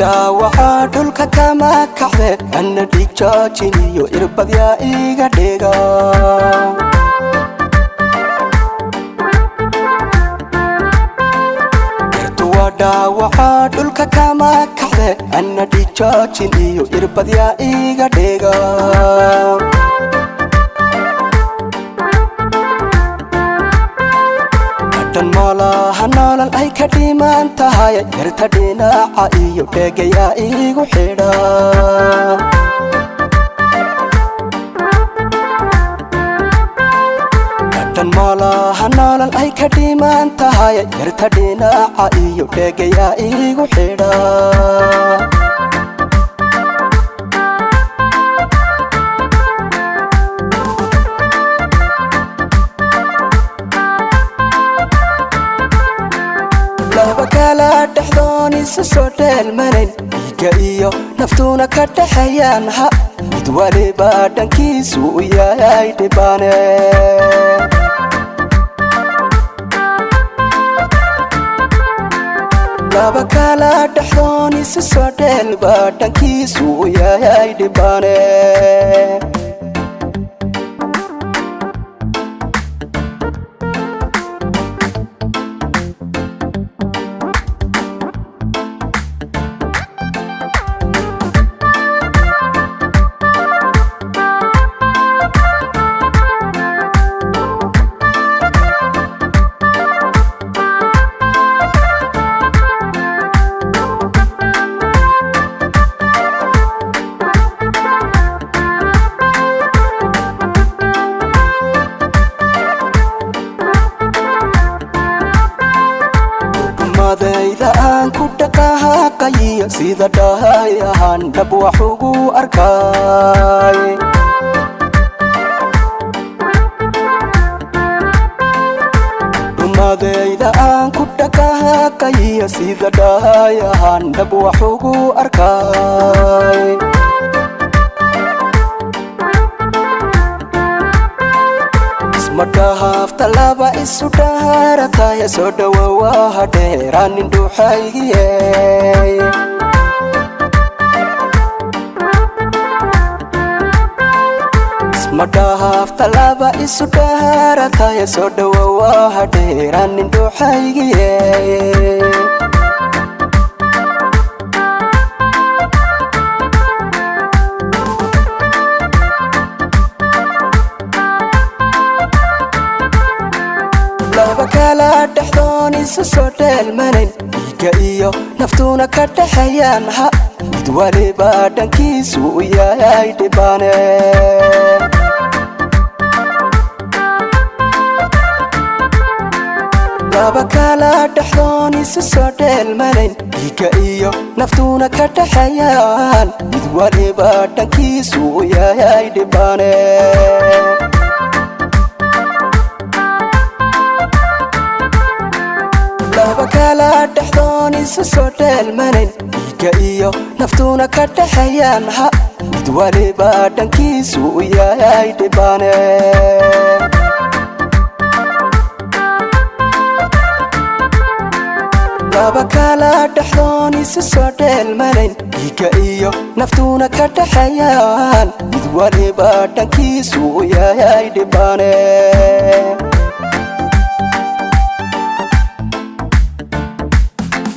dhaawaca dhulka kama kacde anna dhiig joojin iyo irbadya iga dhiga dhaawaca dhulka kama kacde anna dhiig joojin iyo irbadya iga dhiga dan malaha nolol ay ka dhiman tahay yarta dhinaca iyo dheegaya igu xidha dan malaha nolol ay ka dhiman tahay yarta dhinaca iyo dheegaya igu xidha kala dhaxdooni soo dheelmanin dhiiga iyo naftuna ka dhaxayaan ha mid waliba dhankiisu u yahay dhibaane laba kala dhaxdooni soo dheelba dhankiisu u yahay dhibaane sida dhahayahan dhab wax ugu arkay dumadayda aan ku dhaqaaqayo sida dhahayahan dhab wax ugu arkay ismadhaafta laba isu dhaarataya soo dhawow dheeraan indhuuxaygiyey madhaafta laba isu dhaarataya soo dhawow dheeraan indhuuxaygiyey laba kala dhaxdooni soo dheelmanin dhiiga iyo naftuna ka dhaxayaan ha mid waliba dhankiisu u yahay dhibaane laba kala dhaxdooni soo dheelmanin dhiiga iyo naftuna ka dhaxayaan mid waliba dhankiisu u yahay dhibaane laba kala dhaxdooni soo dheelmanin dhiiga iyo naftuna ka dhaxayaan ha mid waliba dhankiisu u yahay dhibaane laba kala dhaxdooni soo dheelmanin dhiiga iyo naftuna ka dhaxayaan mid waliba dhankiisu u yahay dhibaane